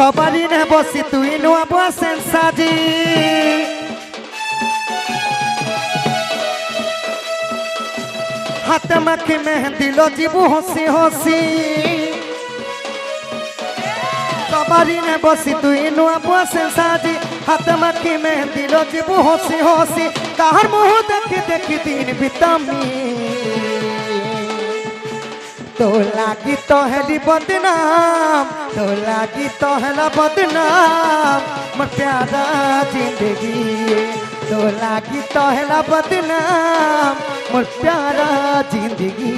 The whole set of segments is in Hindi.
সবারই নে বসি তুই নুয়া বসেন সাজি হাতে মাখি মেহেন্দি লজিবু হসি হসি সবারই নে বসি তুই নুয়া বসেন সাজি হাতে মাখি মেহেন্দি লজিবু হসি হসি কাহার মুহ দেখি দেখি দিন বিতামি तो लागी तो हेली बदनाम तो लागी तो हेला बदनाम मोर प्यारा जिंदगी तो लागी तो हेला बदनाम मोर प्यारा जिंदगी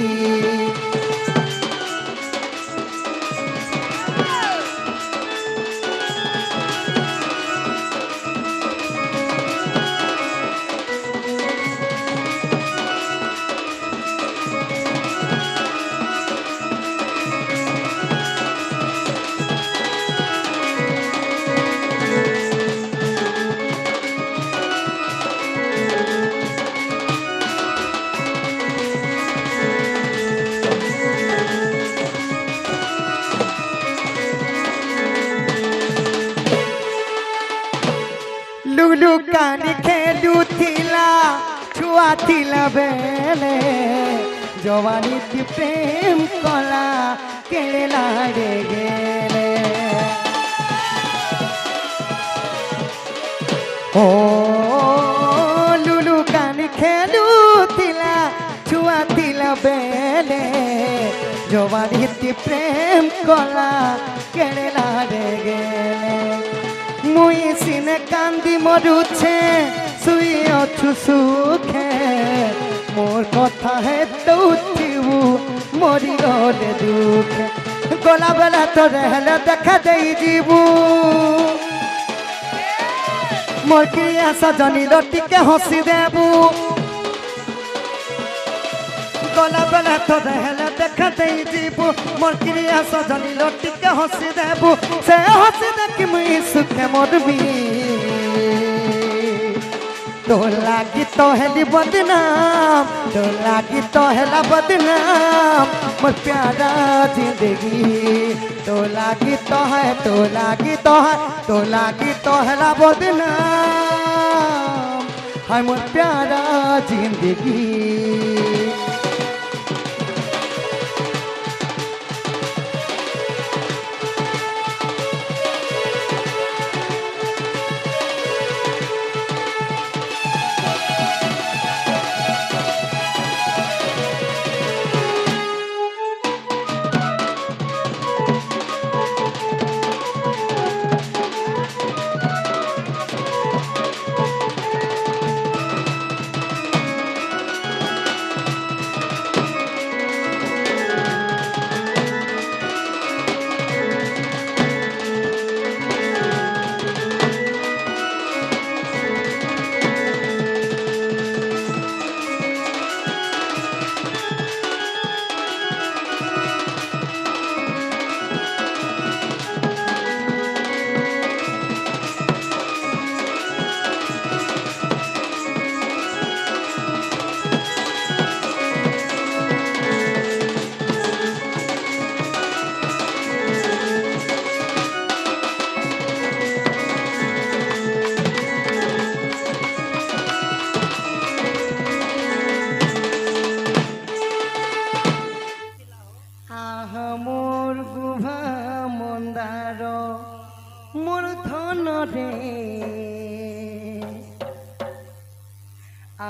लुलु कानी खेलू थिला छुआ थिला बेले जवानी ती प्रेम कला केले लाडे गेले ओ लुलु कानी खेलू थिला छुआ थिला बेले जवानी ती प्रेम कला केले लाडे गेले मुई सिने कांदी मरुछे सुई अछु सुखे मोर कथा है तो थिबू मोरी गले दुखे गला बेला तो रहले देखा देई जीबू मोर क्रिया सजनी लटिके हसी देबू गला बेला तो रहले देखा देई जीबू मोर क्रिया सजनी लटिके हसी देबू से हसी देखि मुई सुखे मरबी तो लागी तो हेली बदनाम तो लागी तो हेला बदनाम मोर प्यारा जिंदगी तो लागी तो है तो लागी तो है तो लागी तो हेला बदनाम है मोर प्यारा जिंदगी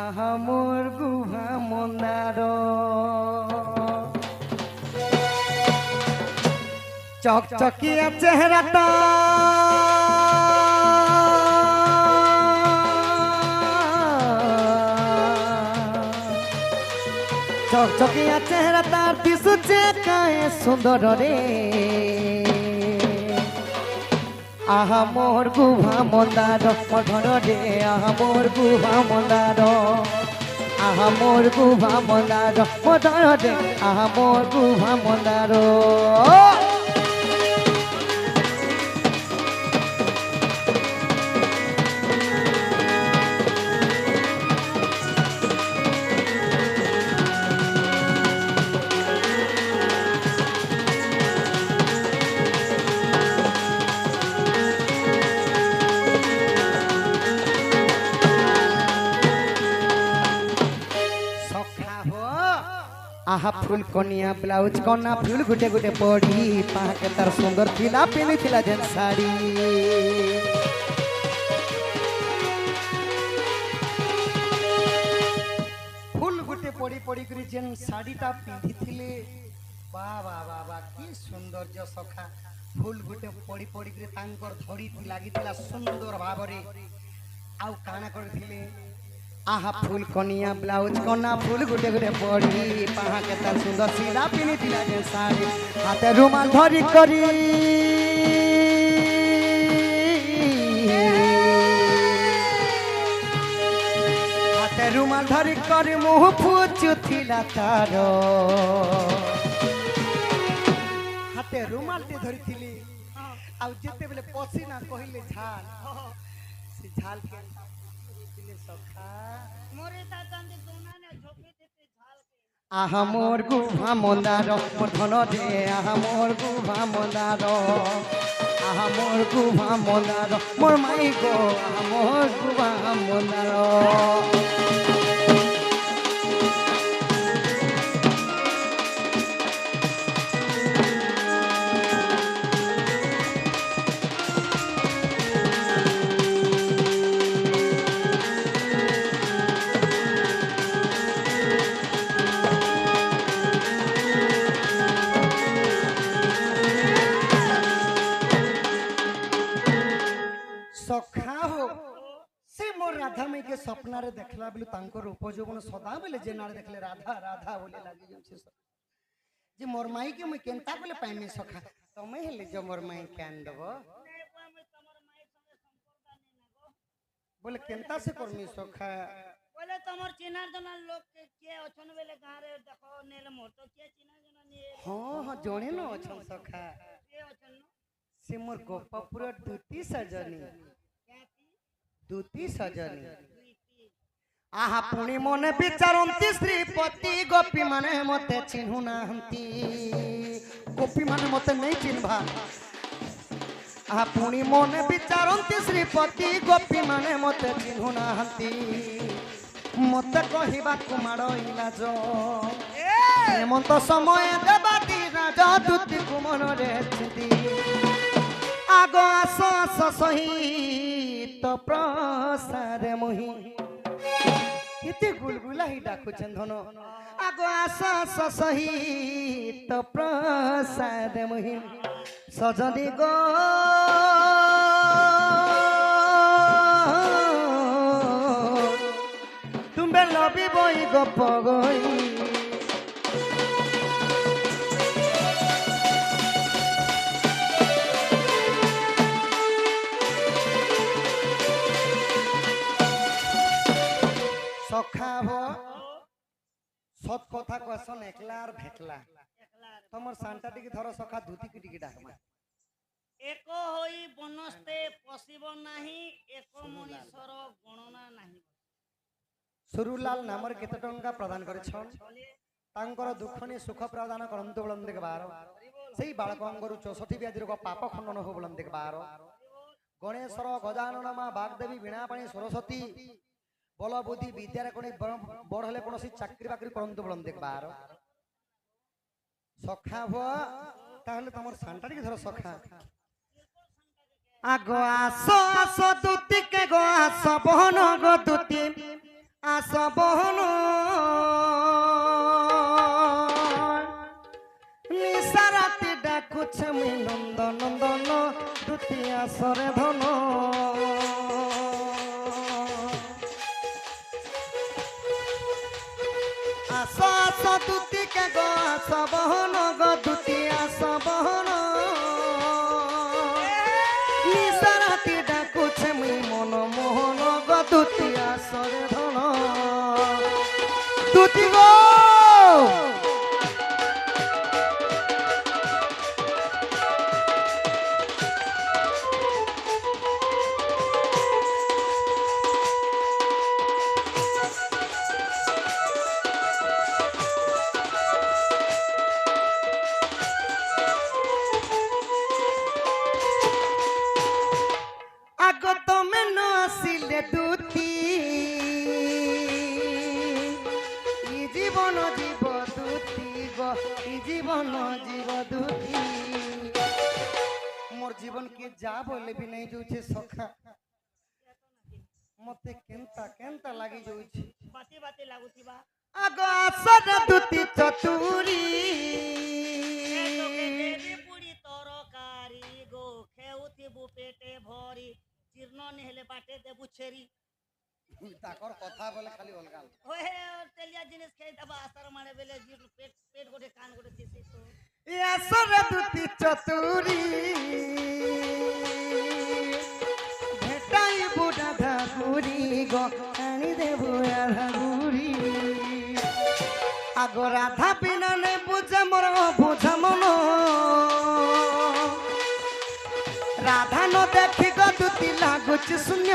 আহা মোর গুহা মন্দার চকচকিয়া চেহারাটা চকচকিয়া চেহারাটা দিশুছে কায়ে সুন্দর রে আহা মোর গুহা মন্দার মধর রে আহা মোর গুহা মন্দার আহা মোর গুহা মন্দার মধর রে আহা মোর গুহা মন্দার आहा फुल कनिया ब्लाउज कना फुल गुटे गुटे पड़ी पाके तार सुंदर थिला पिनी थिला जेन साड़ी फुल गुटे पड़ी पड़ी करी जेन साड़ीटा पिंधि थिले वाह वाह वाह वाह की सौंदर्य सखा फुल गुटे पड़ी पड़ी करी तांकर धड़ी लागिथिला सुंदर भाबरे आउ काना करथिले आहा फुल कनिया ब्लाउज कना फुल गुटे गुटे पड़ी पाहा के तार सुंदर सीधा पिनी थिला जे साड़ी हाथे रुमाल धरी करी हाथे रुमाल धरी करी मुह फुचु थिला तार हाथे रुमाल टे धरी थिली आउ जेते बेले पसीना कहिले झाल से झाल के आहा मोर गुभा मंदार मोर धन दे आहा मोर गुभा मंदार आहा मोर गुभा मंदार मोर माई गो आहा मोर गुभा मंदार सखा हो से मोर राधा मई के सपना रे देखला बेलु तांकर रूप जौवन सदा बेले जेनारे देखले राधा राधा बोले लागी जाउछे जे मोर माई के मई केनता बेले पाइमे सखा तमे हेले जो मोर माई कान देबो बोले केनता से करमी सखा बोले तमर चिनार जना लोग के अछन बेले गां रे देखो नेले मोर तो के चिना जना ने हां हां जोणे न अछन सखा के अछन से मोर गोपापुर दूती सजनी दूती सजनी आहा पुणी मने विचारंती श्रीपति गोपी माने मते चिन्हु नाहंती गोपी माने मते नहीं चिन्हबा आहा पुणी मने विचारंती श्रीपति गोपी माने मते चिन्हु नाहंती मते कहिबा कुमार इलाज हेमंत समय देवाती राजा दूती कुमन रे छिदी आगो आस आस सहित प्रसाद मोहि किते गुलगुला ही डाकुछन धन आगो आस आस सहित प्रसाद मोहि सजनी गो तुम्बे लबी बई गप गई सखा हो सत कथा कहसन एकला और भेटला तमर सांटा टिके धर सखा धुती की टिके डाकमा एको होई बनस्ते पसिब नाही एको मनीषर गणना नाही सुरुलाल नामर केते टंका प्रदान करे छन तांकर दुखनी सुख प्रदान करंतु बोलन देख बारो सेही बालकंगरु 64 व्याधि रोग पाप खंडन हो बोलन देख बारो गणेशर गजानन मा बागदेवी वीणा पाणी सरस्वती बल बुद्धि विद्यार कोनी बड़ हले कोनोसी चाकरी बाकरी करंतु बोलन देख बारो सखा हो ताहले तमर सांटा टिके धर सखा आगो आसो आसो दूती के गो आसो बहन गो दूती आसो बहन निसाराती डाकुछ मी नंद नंदन दूती आसरे धन आसो आसो दूती के गो आसो बहन गो दूती आसो बहन निसाराती डाकुछ मी मन मोहन गो दूती आसरे धन दूती गो आगो तमे न आसिले दूती ई जीवन जीव दूती ই জীবন জীব দুটি মোর জীবন কে যা বলে भी नहीं যাচ্ছে সখা মতে কেনতা কেনতা লাগি যাଉଛି বাতি বাতি লাগুথিবা আগ আসর দুটি চতুরি এ তোকে দেবি পুরি তরকারি গো খেউথিবু পেটে ভরি জীর্ণ নেহলে বাটে দেবু ছেড়ি তাকর কথা বলে খালি অলগা ওহে তেলিয়া জিনিস খেয়ে দেবা আসার মানে বেলে জীর্ণ পেট পেট গোটে কান গোটে দিছি তো আসর দুটি চতুরি ভেটাই বুড়া ধাগুরি গো আনি দেবু রাধাগুরি আগ রাধা বিনা নে বুঝে মোর বুঝা মন রাধা ন দেখি গো দুটি লাগুছি শূন্য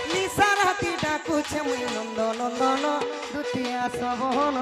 নিশা রাতি ডাকুছে মুই নন্দ নন্দন দুটি আসবন